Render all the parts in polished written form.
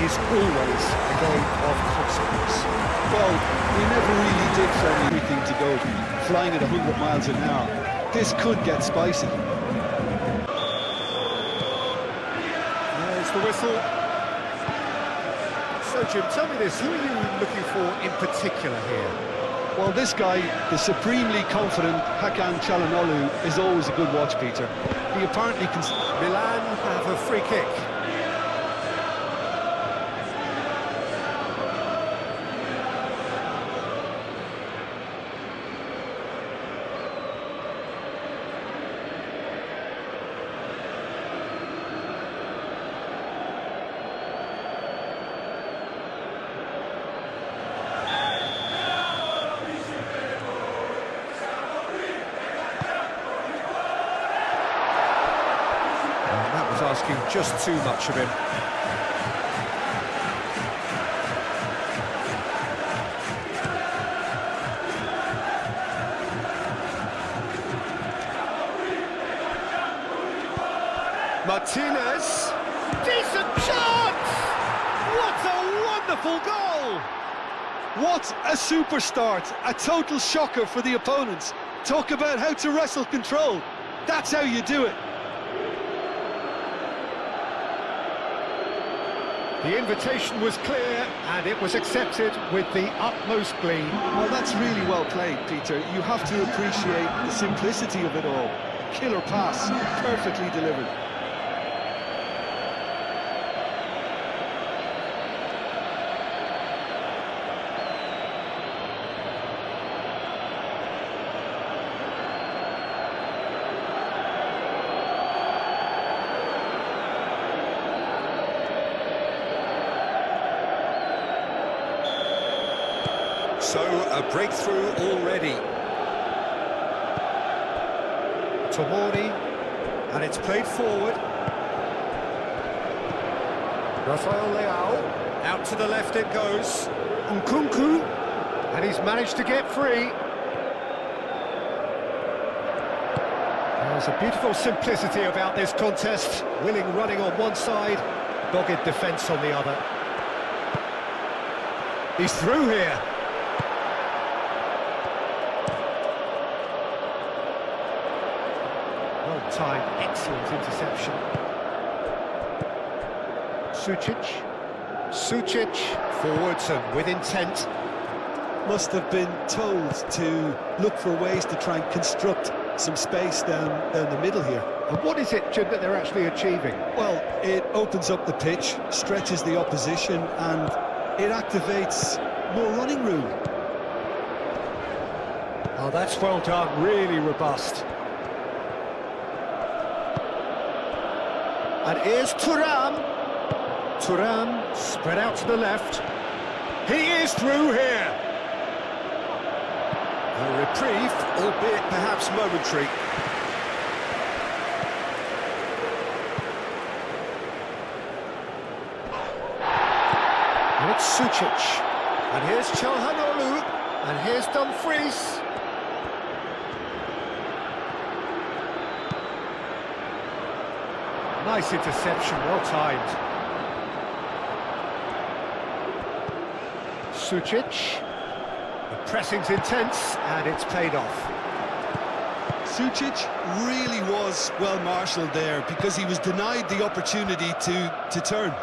is always a game of consequence. Well, we never really did find everything to go flying at 100 miles an hour. This could get spicy. There's the whistle. So, Jim, tell me this, who are you looking for in particular here? Well, this guy, the supremely confident Hakan Çalhanoğlu, is always a good watch, Peter. He apparently can... Milan have a free kick. Asking just too much of him. Martinez, decent chance! What a wonderful goal! What a super start! A total shocker for the opponents. Talk about how to wrestle control. That's how you do it. The invitation was clear, and it was accepted with the utmost glee. Well, that's really well played, Peter. You have to appreciate the simplicity of it all. Killer pass, perfectly delivered. So, a breakthrough already. Tomori, and it's played forward. Rafael Leao, out to the left it goes. Nkunku, and he's managed to get free. There's a beautiful simplicity about this contest. Willing running on one side, dogged defence on the other. He's through here. Well-timed, excellent interception. Sucic, forwards and with intent. Must have been told to look for ways to try and construct some space down the middle here. And what is it, Jim, that they're actually achieving? Well, it opens up the pitch, stretches the opposition, and it activates more running room. Oh, that's well done, really robust. And here's Thuram. Thuram spread out to the left. He is through here. A reprieve, albeit perhaps momentary. And it's Sucic. And here's Çalhanoğlu. And here's Dumfries. Nice interception, well timed. Sucic. The pressing's intense, and it's paid off. Sucic really was well marshalled there because he was denied the opportunity to turn.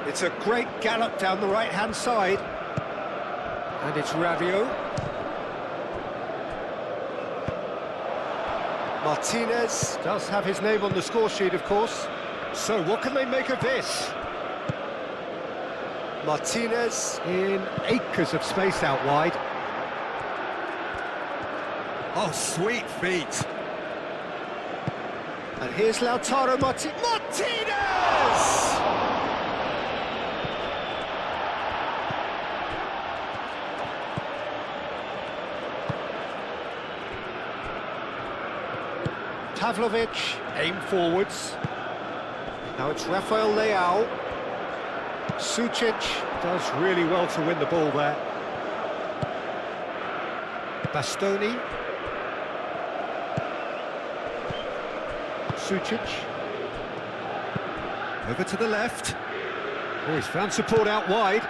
It's a great gallop down the right-hand side. And it's Rabiot. Martinez does have his name on the score sheet, of course. So what can they make of this? Martinez in acres of space out wide. Oh, sweet feet. And here's Lautaro Martinez! Pavlovic, aim forwards. Now it's Rafael Leao. Sucic does really well to win the ball there. Bastoni. Sucic. Over to the left. Oh, he's found support out wide.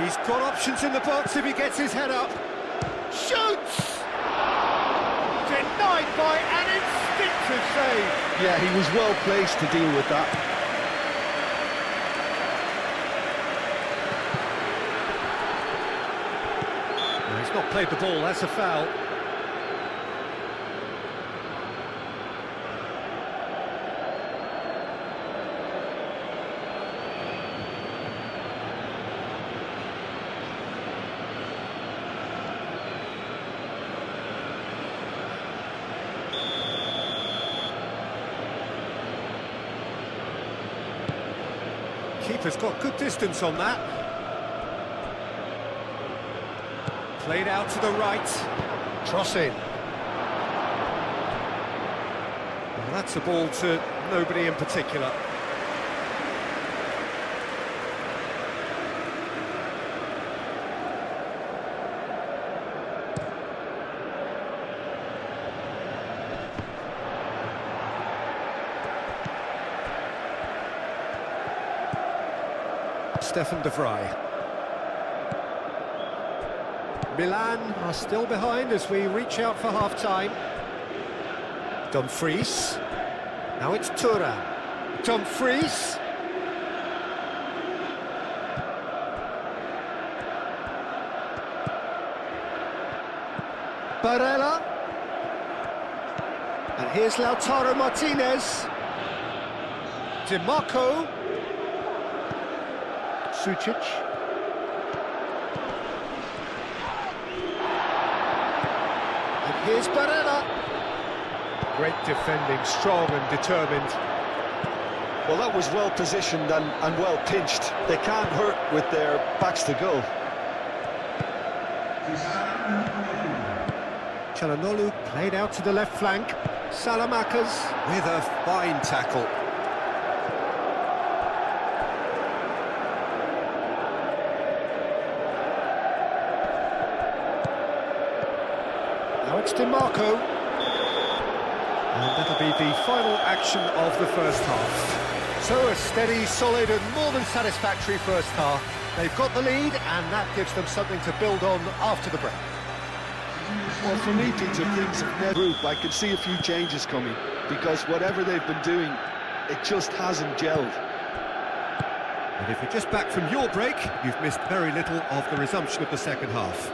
He's got options in the box if he gets his head up. Shoots! Denied by an instinctive save. Yeah, he was well placed to deal with that. No, he's not played the ball, that's a foul. Keeper's got good distance on that. Played out to the right. Cross in. Well, that's a ball to nobody in particular. Stefan de Vrij. Milan are still behind as we reach out for half-time. Dumfries. Now it's Thuram. Dumfries. Barella. And here's Lautaro Martinez. DiMarco. Sucic. And here's Barella. Great defending, strong and determined. Well, that was well positioned and well pinched. They can't hurt with their backs to goal. Çalhanoğlu played out to the left flank. Salamakers with a fine tackle. Now it's DiMarco. And that'll be the final action of the first half. So a steady, solid and more than satisfactory first half. They've got the lead and that gives them something to build on after the break. Well, for me, Peter, things have never improved. I can see a few changes coming because whatever they've been doing, it just hasn't gelled. And if you're just back from your break, you've missed very little of the resumption of the second half.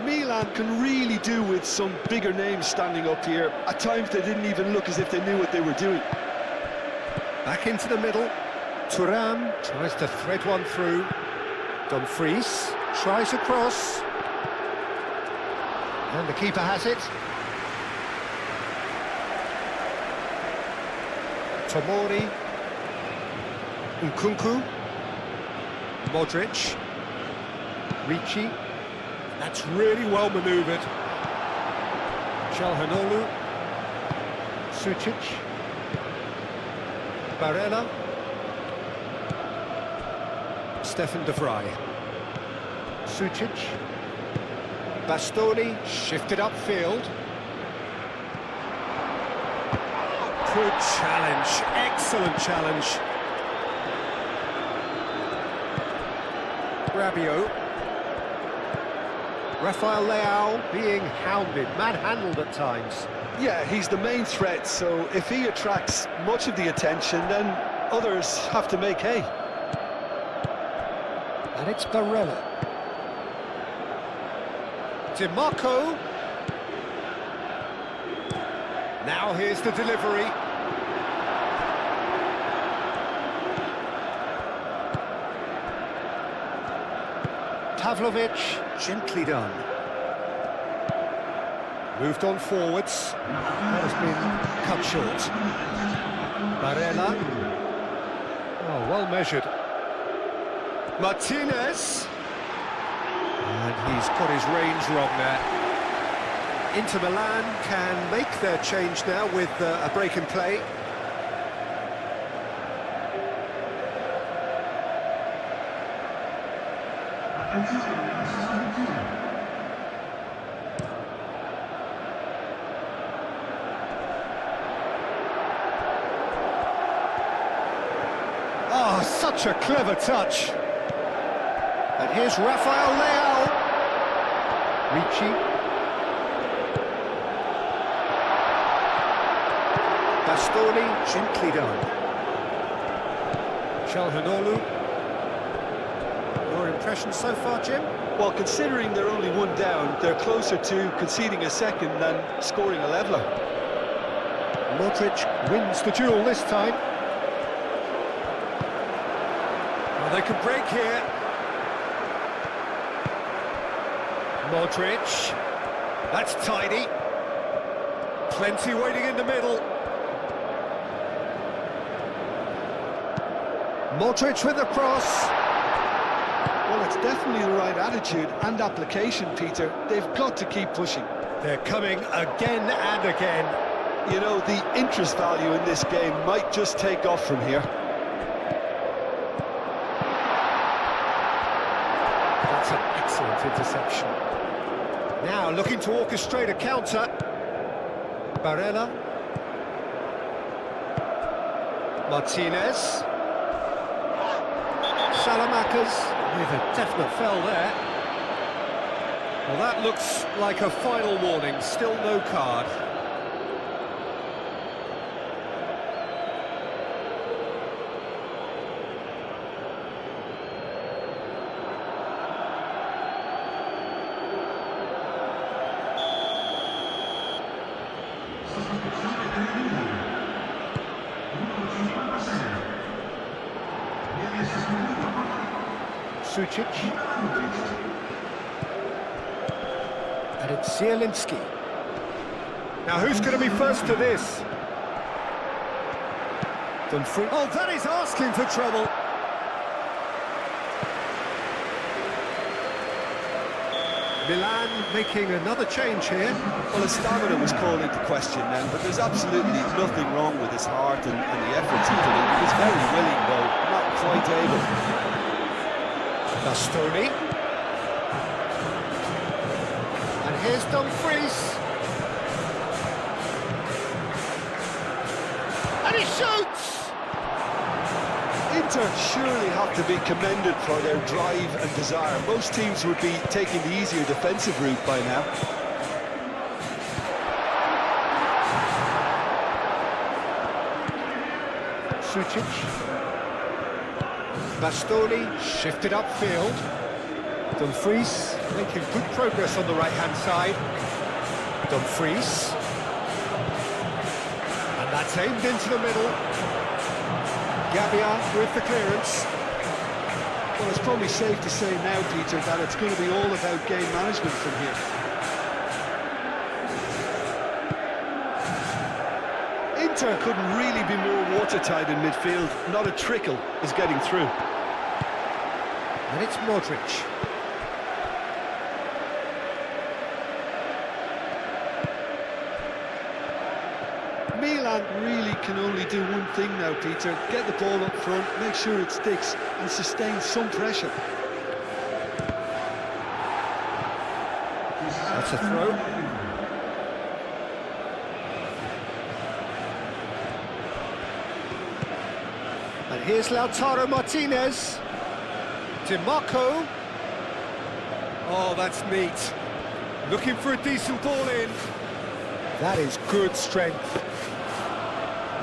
Milan can really do with some bigger names standing up here. At times they didn't even look as if they knew what they were doing. Back into the middle. Thuram tries to thread one through. Dumfries tries a cross. And the keeper has it. Tomori. Nkunku. Modric. Ricci. That's really well manoeuvred. Çalhanoğlu. Sucic. Barella. Stefan de Vrij. Sucic. Bastoni shifted upfield. Good challenge, excellent challenge. Rabiot. Rafael Leao being hounded, manhandled at times. Yeah, he's the main threat, so if he attracts much of the attention, then others have to make hay. And it's Barella. DiMarco. Now here's the delivery. Pavlovic, gently done. Moved on forwards. That has been cut short. Barella. Oh, well measured. Martinez. And he's got his range wrong there. Inter Milan can make their change now with a break in play. Such a clever touch. And here's Rafael Leao. Ricci. Bastoni, gently done. Çalhanoğlu. Your impression so far, Jim? Well, considering they're only one down, they're closer to conceding a second than scoring a leveller. Modric wins the duel this time. Well, they can break here. Modric. That's tidy. Plenty waiting in the middle. Modric with the cross. Well, it's definitely the right attitude and application, Peter. They've got to keep pushing. They're coming again and again. You know, the interest value in this game might just take off from here. That's an excellent interception. Now looking to orchestrate a counter. Barella. Martinez. Salamakers with a definite foul there. Well, that looks like a final warning, still no card. Sucic. And it's Zielinski. Now who's going to be first to this? Dumfries. Oh, that is asking for trouble. Milan making another change here. Well, his stamina was called into question then, but there's absolutely nothing wrong with his heart and the efforts he put in. He was very willing, though, not quite able. Bastoni. And here's Dumfries. And he shoots! Inter surely have to be commended for their drive and desire. Most teams would be taking the easier defensive route by now. Sucic. Bastoni shifted upfield. Dumfries making good progress on the right-hand side. Dumfries. And that's aimed into the middle. Gabbia with the clearance. Well, it's probably safe to say now, Peter, that it's going to be all about game management from here. Inter couldn't really be more watertight in midfield. Not a trickle is getting through. And it's Modric. Milan really can only do one thing now, Peter. Get the ball up front, make sure it sticks, and sustain some pressure. That's a throw. And here's Lautaro Martinez. DiMarco. Oh, that's neat. Looking for a decent ball in. That is good strength.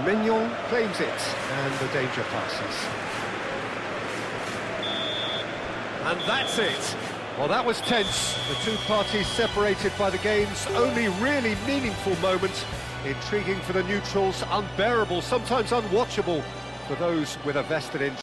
Mignon claims it, and the danger passes. And that's it. Well, that was tense. The two parties separated by the game's only really meaningful moment. Intriguing for the neutrals, unbearable, sometimes unwatchable for those with a vested interest.